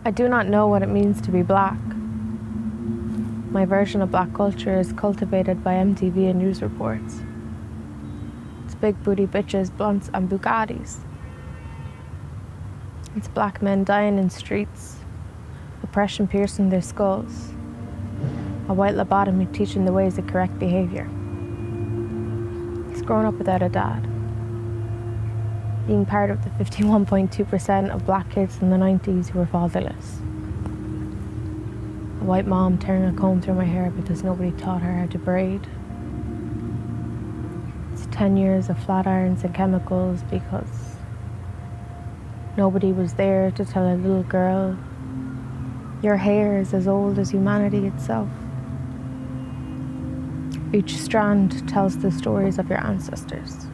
I do not know what it means to be black. My version of black culture is cultivated by MTV and news reports. It's big booty bitches, blunts and Bugattis. It's black men dying in streets, oppression piercing their skulls, a white lobotomy teaching the ways of correct behaviour. It's growing up without a dad. Being part of the 51.2% of black kids in the 90s who were fatherless. A white mom tearing a comb through my hair because nobody taught her how to braid. It's 10 years of flat irons and chemicals because nobody was there to tell a little girl, your hair is as old as humanity itself. Each strand tells the stories of your ancestors.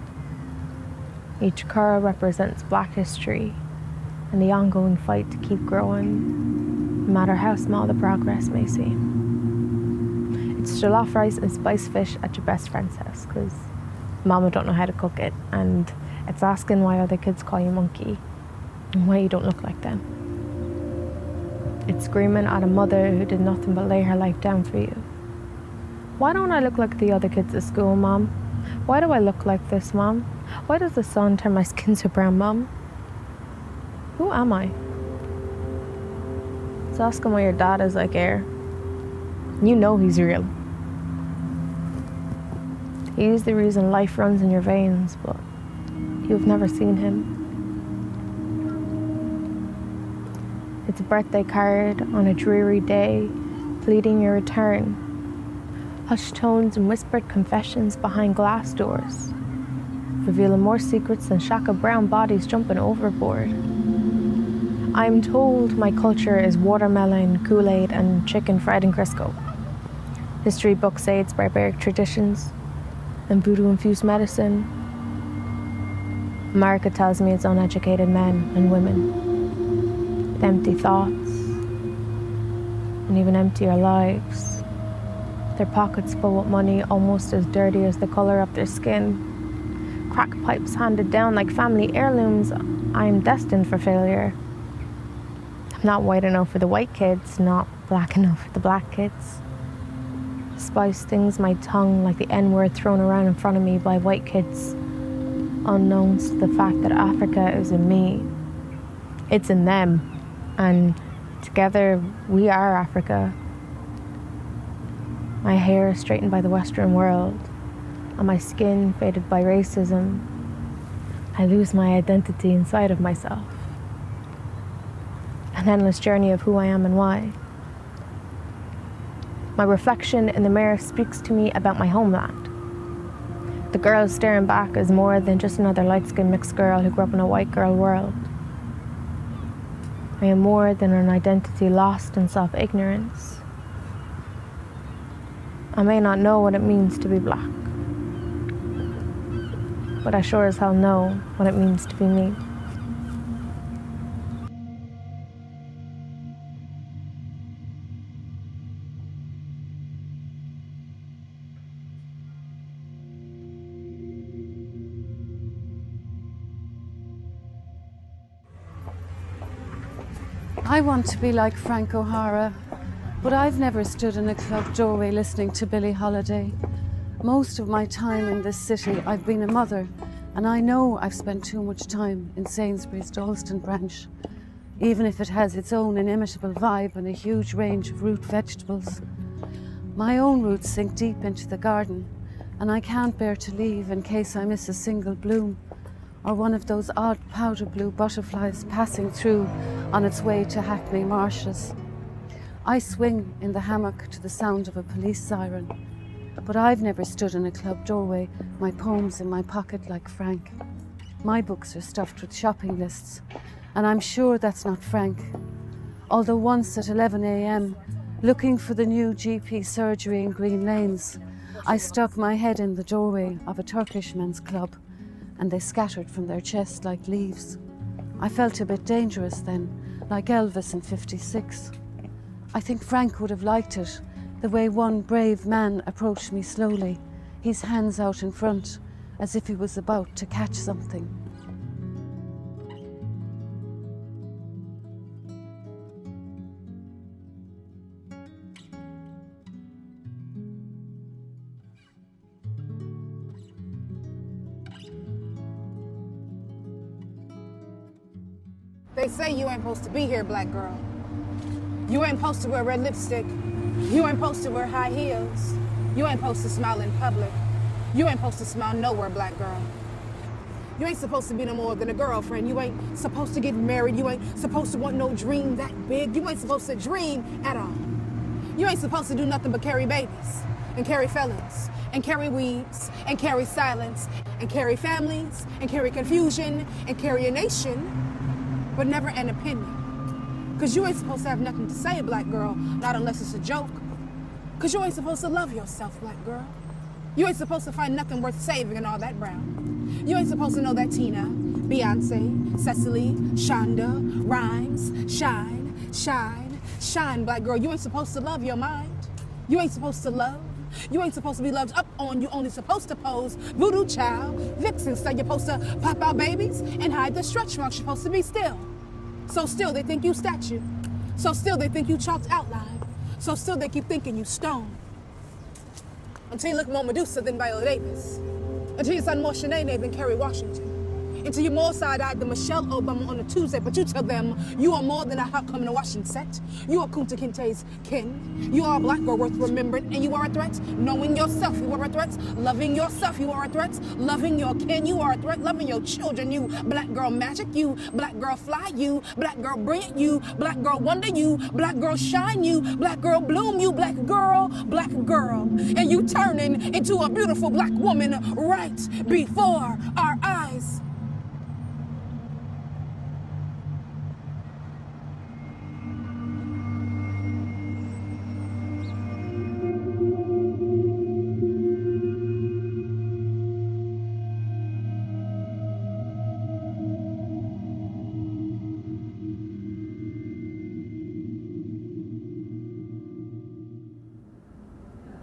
Each curl represents black history and the ongoing fight to keep growing, no matter how small the progress may seem. It's jollof rice and spiced fish at your best friend's house because mama don't know how to cook it, and it's asking why other kids call you monkey and why you don't look like them. It's screaming at a mother who did nothing but lay her life down for you. Why don't I look like the other kids at school, Mom? Why do I look like this, Mom? Why does the sun turn my skin so brown, Mom? Who am I? It's asking why your dad is like air. You know he's real. He's the reason life runs in your veins, but you've never seen him. It's a birthday card on a dreary day, pleading your return. Hushed tones and whispered confessions behind glass doors, revealing more secrets than Shaka Brown bodies jumping overboard. I'm told my culture is watermelon, Kool-Aid, and chicken fried in Crisco. History books say it's barbaric traditions and voodoo-infused medicine. America tells me it's uneducated men and women with empty thoughts and even emptier lives. Their pockets full with money almost as dirty as the colour of their skin. Crack pipes handed down like family heirlooms. I am destined for failure. I'm not white enough for the white kids, not black enough for the black kids. Spice stings my tongue like the N-word thrown around in front of me by white kids, unknowns to the fact that Africa is in me. It's in them, and together we are Africa. My hair is straightened by the Western world, and my skin faded by racism. I lose my identity inside of myself. An endless journey of who I am and why. My reflection in the mirror speaks to me about my homeland. The girl staring back is more than just another light-skinned mixed girl who grew up in a white girl world. I am more than an identity lost in self-ignorance. I may not know what it means to be black, but I sure as hell know what it means to be me. I want to be like Frank O'Hara, but I've never stood in a club doorway listening to Billie Holiday. Most of my time in this city, I've been a mother, and I know I've spent too much time in Sainsbury's Dalston branch, even if it has its own inimitable vibe and a huge range of root vegetables. My own roots sink deep into the garden, and I can't bear to leave in case I miss a single bloom, or one of those odd powder blue butterflies passing through on its way to Hackney Marshes. I swing in the hammock to the sound of a police siren, but I've never stood in a club doorway, my poems in my pocket like Frank. My books are stuffed with shopping lists, and I'm sure that's not Frank. Although once at 11 a.m, looking for the new GP surgery in Green Lanes, I stuck my head in the doorway of a Turkish men's club, and they scattered from their chest like leaves. I felt a bit dangerous then, like Elvis in '56. I think Frank would have liked it, the way one brave man approached me slowly, his hands out in front, as if he was about to catch something. Hi, 1 to be like Frank O'Hara, but I've never stood in a club doorway listening to Billie Holiday. Most of my time in this city, I've been a mother, and I know I've spent too much time in Sainsbury's Dalston branch, even if it has its own inimitable vibe and a huge range of root vegetables. My own roots sink deep into the garden, and I am more than an identity lost in self-ignorance. A multitude of They say you ain't supposed to be here, black girl. You ain't supposed to wear red lipstick. You ain't supposed to wear high heels. You ain't supposed to smile in public. You ain't supposed to smile nowhere, black girl. You ain't supposed to be no more than a girlfriend. You ain't supposed to get married. You ain't supposed to want no dream that big. You ain't supposed to dream at all. You ain't supposed to do nothing but carry babies and carry felons and carry weeds and carry silence and carry families and carry confusion and carry a nation, but never an opinion. Because you ain't supposed to have nothing to say, black girl, not unless it's a joke. Because you ain't supposed to love yourself, black girl. You ain't supposed to find nothing worth saving in all that Browne. You ain't supposed to know that Tina, Beyonce, Cecily, Shonda, Rhymes, shine, black girl. You ain't supposed to love your mind. You ain't supposed to love. You ain't supposed to be loved up on. You only supposed to pose voodoo child, vixen style. You're supposed to pop out babies and hide the stretch marks. You're supposed to be still. So still they think you statue. So still they think you chalked outline. So still they keep thinking you stone. Until you look more Medusa than Viola Davis. Until you sound more Shanae than Kerry Washington. Until you're more side-eyed than Michelle Obama on a Tuesday, but you tell them you are more than a hot coming to Washington set. You are Kunta Kinte's kin. You are a black girl worth remembering, and you are a threat. Knowing yourself, you are a threat. Loving yourself, you are a threat. Loving your kin, you are a threat. Loving your children, you black girl magic, you black girl fly, you black girl brilliant, you black girl wonder, you black girl shine, you black girl bloom, you black girl, and you turning into a beautiful black woman right before our eyes.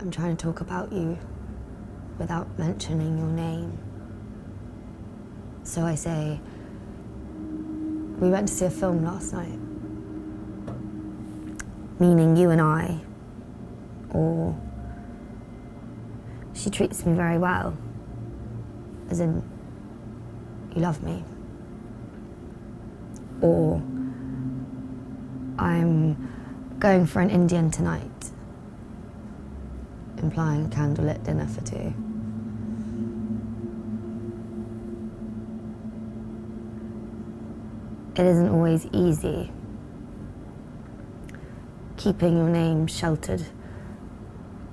I'm trying to talk about you without mentioning your name. So I say, we went to see a film last night. Meaning you and I, or she treats me very well. As in, you love me. Or I'm going for an Indian tonight. Implying a candlelit dinner for two. It isn't always easy keeping your name sheltered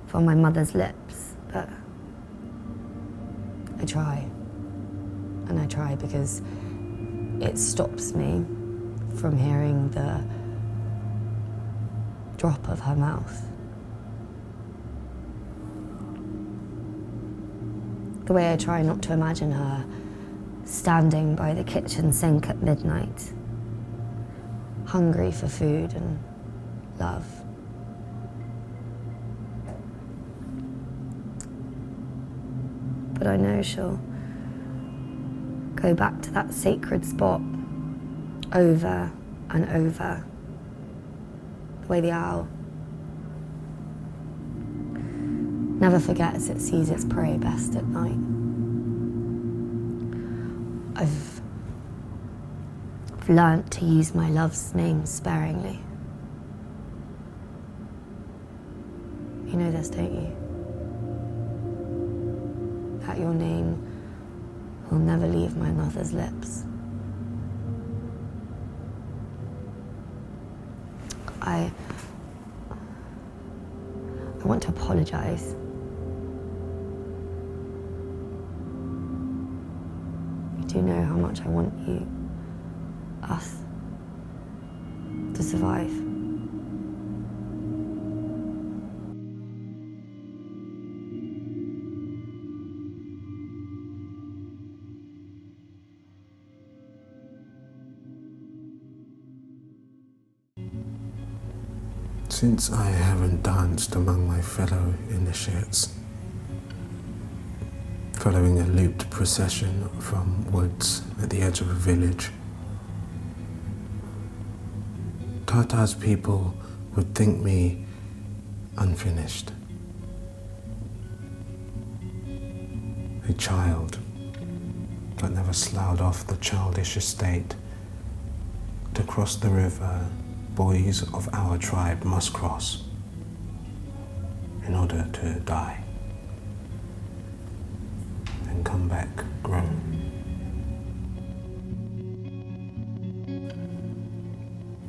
from my mother's lips, but I try. And I try because it stops me from hearing the drop of her mouth. The way I try not to imagine her standing by the kitchen sink at midnight, hungry for food and love. But I know she'll go back to that sacred spot over and over, the way the owl never forgets it sees its prey best at night. I've learnt to use my love's name sparingly. You know this, don't you? That your name will never leave my mother's lips. I want to apologize. You do know how much I want you, us, to survive. Since I haven't danced among my fellow initiates, following a looped procession from woods at the edge of a village, Tata's people would think me unfinished. A child that never sloughed off the childish estate To cross the river, boys of our tribe must cross in order to die and come back grown.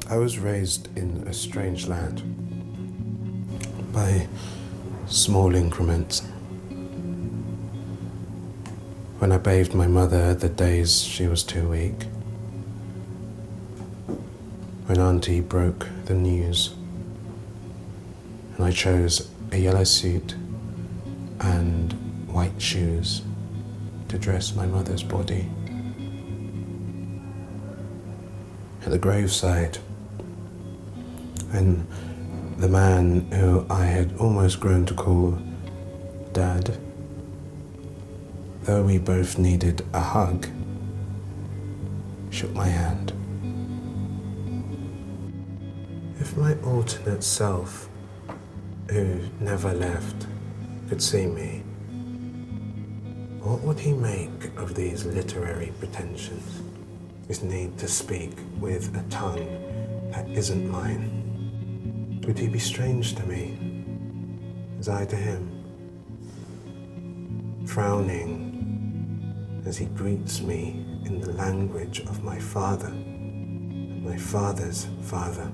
I was raised in a strange land by small increments. When I bathed my mother the days she was too weak. When Auntie broke the news and I chose a yellow suit and white shoes to dress my mother's body. At the graveside, when the man who I had almost grown to call Dad, though we both needed a hug, shook my hand. If my alternate self, who never left, could see me, what would he make of these literary pretensions? His need to speak with a tongue that isn't mine? Would he be strange to me, as I to him? Frowning as he greets me in the language of my father and my father's father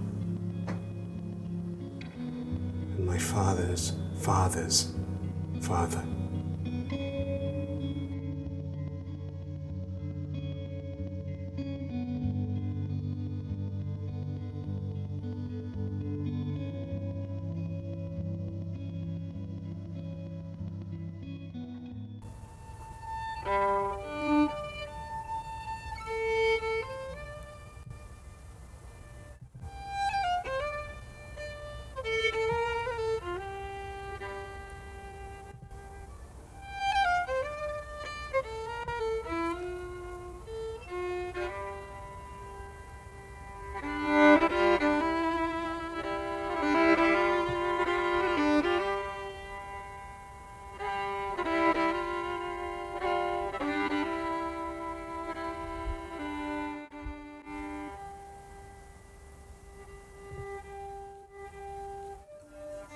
and my father's father's father.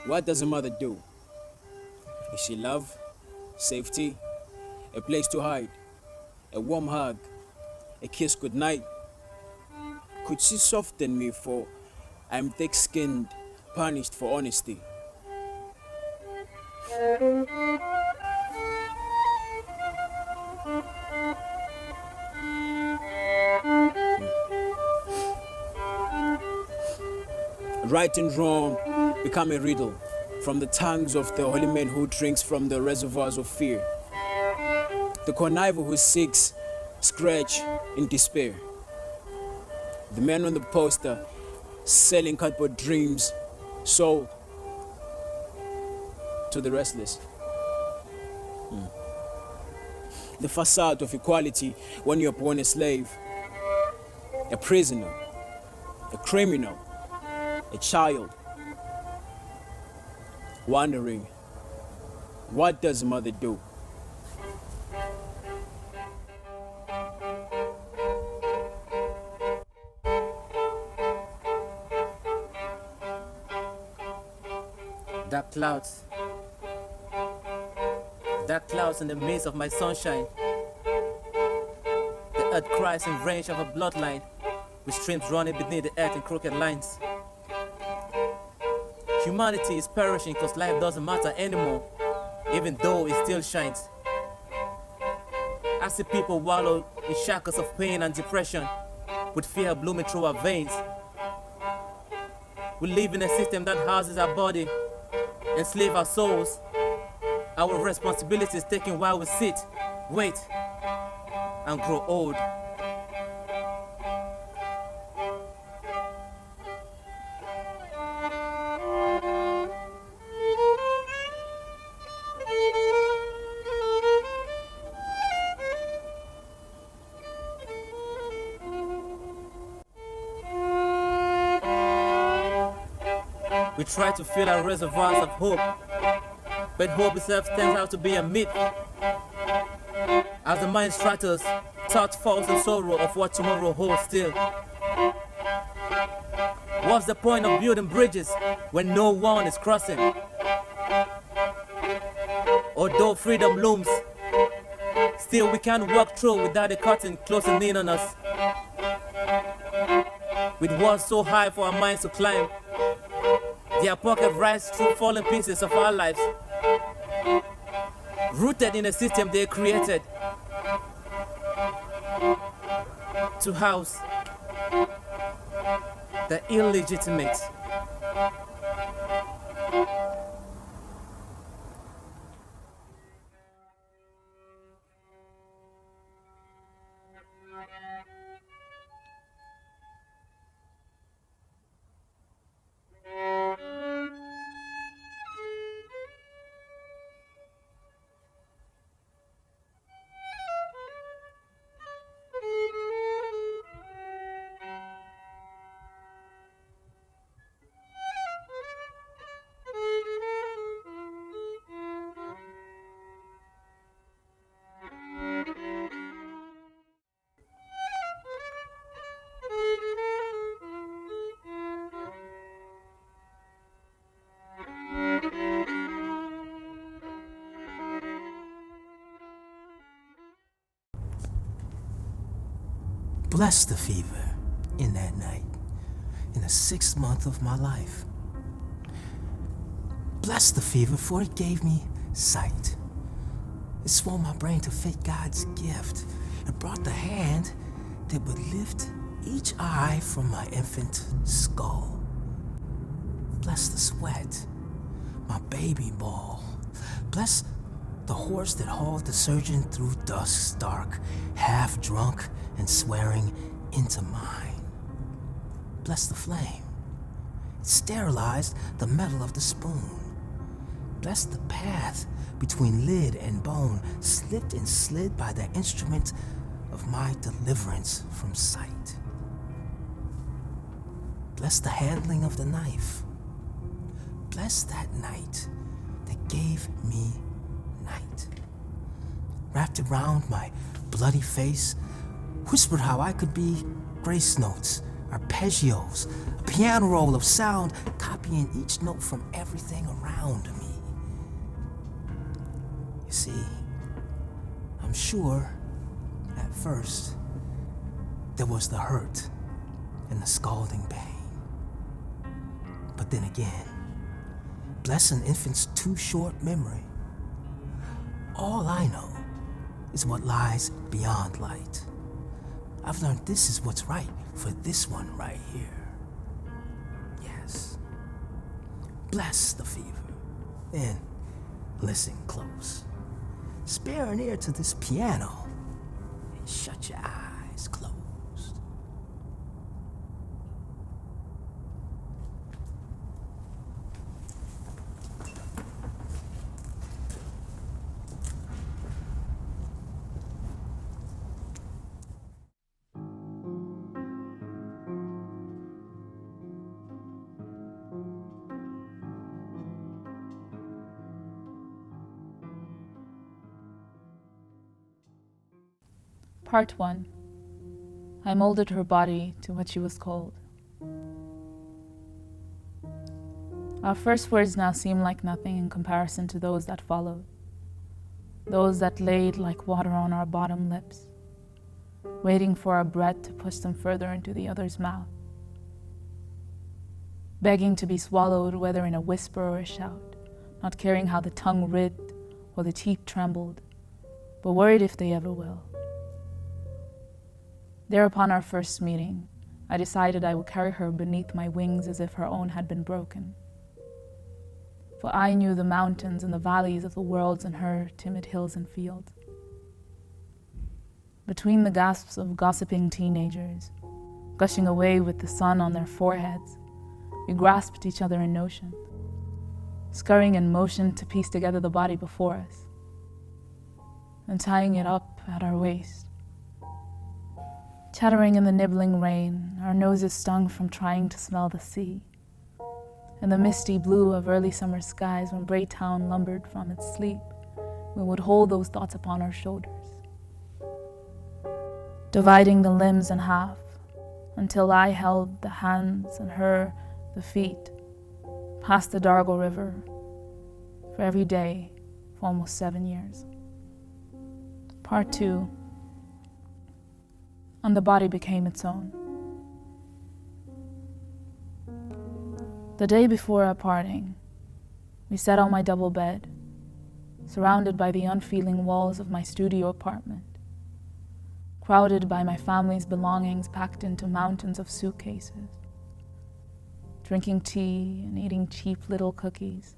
What does a mother do? Is she love, safety, a place to hide, a warm hug, a kiss goodnight? Could she soften me for I'm thick-skinned, punished for honesty? Right and wrong become a riddle from the tongues of the holy man who drinks from the reservoirs of fear. The conniver who seeks scratch in despair. The man on the poster selling cardboard dreams sold to the restless. The facade of equality when you're born a slave, a prisoner, a criminal, a child, wondering, what does mother do? Dark clouds in the midst of my sunshine. The earth cries in range of a bloodline, with streams running beneath the earth in crooked lines. Humanity is perishing because life doesn't matter anymore, even though it still shines. I see people wallow in shackles of pain and depression, with fear blooming through our veins. We live in a system that houses our body, enslave our souls. Our responsibility is taken while we sit, wait, and grow old. We try to fill our reservoirs of hope, but hope itself turns out to be a myth. As the mind stratters, thought falls in sorrow of what tomorrow holds still. What's the point of building bridges when no one is crossing? Although freedom looms, still we can't walk through without a curtain closing in on us. With walls so high for our minds to climb, their pocket rise through fallen pieces of our lives, rooted in a system they created to house the illegitimate. Bless the fever in that night, in the 6th month of my life. Bless the fever, for it gave me sight. It swelled my brain to fit God's gift. It brought the hand that would lift each eye from my infant skull. Bless the sweat, my baby ball. Bless the horse that hauled the surgeon through dusk's dark, half drunk and swearing into mine. Bless the flame. It sterilized the metal of the spoon. Bless the path between lid and bone, slipped and slid by the instrument of my deliverance from sight. Bless the handling of the knife. Bless that night that gave me night. Wrapped around my bloody face, whispered how I could be grace notes, arpeggios, a piano roll of sound, copying each note from everything around me. You see, I'm sure at first there was the hurt and the scalding pain. But then again, bless an infant's too short memory. All I know is what lies beyond light. I've learned this is what's right for this one right here. Yes. Bless the fever. Then listen close. Spare an ear to this piano and shut your eyes closed. Part 1. I molded her body to what she was called. Our first words now seem like nothing in comparison to those that followed, those that laid like water on our bottom lips, waiting for our breath to push them further into the other's mouth, begging to be swallowed whether in a whisper or a shout, not caring how the tongue writhed or the teeth trembled, but worried if they ever will. Thereupon our first meeting, I decided I would carry her beneath my wings as if her own had been broken. For I knew the mountains and the valleys of the worlds in her timid hills and fields. Between the gasps of gossiping teenagers, gushing away with the sun on their foreheads, we grasped each other in notion, scurrying in motion to piece together the body before us, and tying it up at our waist. Chattering in the nibbling rain, our noses stung from trying to smell the sea. In the misty blue of early summer skies, when Braytown lumbered from its sleep, we would hold those thoughts upon our shoulders, dividing the limbs in half, until I held the hands and her the feet, past the Dargle River, for every day for almost 7 years. Part 2. And the body became its own. The day before our parting, we sat on my double bed, surrounded by the unfeeling walls of my studio apartment, crowded by my family's belongings packed into mountains of suitcases, drinking tea and eating cheap little cookies,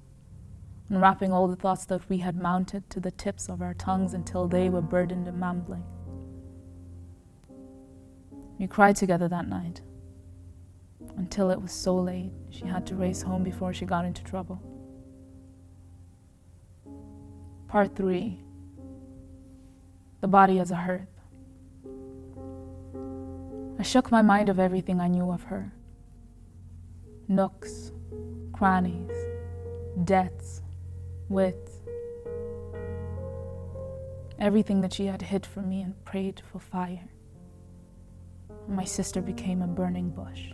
unwrapping all the thoughts that we had mounted to the tips of our tongues until they were burdened and mumbling. We cried together that night, until it was so late she had to race home before she got into trouble. Part 3. The body as a hearth. I shook my mind of everything I knew of her. Nooks, crannies, debts, wits. Everything that she had hid from me and prayed for fire. My sister became a burning bush.